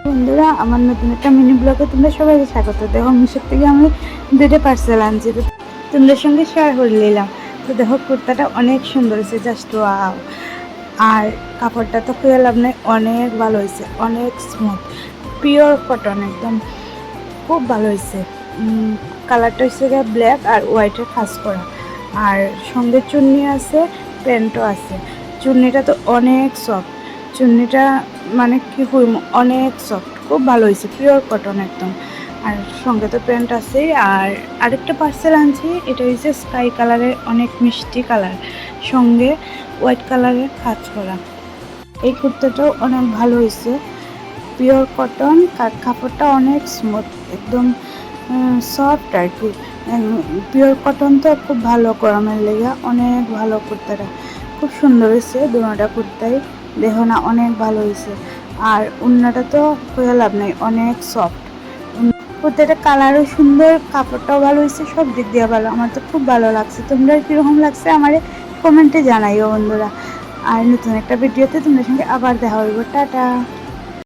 বন্ধুরা, আমার নতুন একটা মিনি ব্লগে তোমরা সবাইকে স্বাগত। দেখো, মিশোর থেকে আমি 2টা পার্সেল আনছি, তো তোমাদের সঙ্গে শেয়ার করে নিলাম। তো দেখো, কুর্তাটা অনেক সুন্দর হয়েছে, জাস্ট ওয়াও। আর কাপড়টা তো খুঁজে লাভ নেই, অনেক ভালো হয়েছে, অনেক স্মুথ, পিওর কটন, একদম খুব ভালো হয়েছে। কালারটা হচ্ছে ব্ল্যাক আর হোয়াইটের কাজ করা, আর সঙ্গে চুন্নি আছে, প্যান্টও আছে। চুন্নিটা তো অনেক সফট, চুন্নিটা মানে কি কইম, অনেক সফট, খুব ভালো হয়েছে, পিওর কটন একদম। আর সঙ্গে তো প্যান্ট আছে। আর আরেকটা পার্সেল আনছি, এটা হচ্ছে স্কাই কালারের, অনেক মিষ্টি কালার, সঙ্গে হোয়াইট কালারের কাজ করা। এই কুর্তাটাও অনেক ভালো হয়েছে, পিওর কটন, কাপড়টা অনেক স্মুথ, একদম সফট আর কি। পিওর কটন তো খুব ভালো, গরমের লেগে অনেক ভালো। কুর্তাটা খুব সুন্দর হয়েছে, দুটা কুর্তাই দেখো না, অনেক ভালো হয়েছে। আর উন্নাটা তো কোথাও লাভ নেই, অনেক সফট। কুর্তাটা কালারও সুন্দর, কাপড়টাও ভালো হয়েছে, সব দিক দিয়ে ভালো। আমার তো খুব ভালো লাগছে। তোমরা কীরকম লাগছে আমার কমেন্টে জানাইও বন্ধুরা। আর নতুন একটা ভিডিওতে তোমাদের সঙ্গে আবার দেখা হইব। টাটা।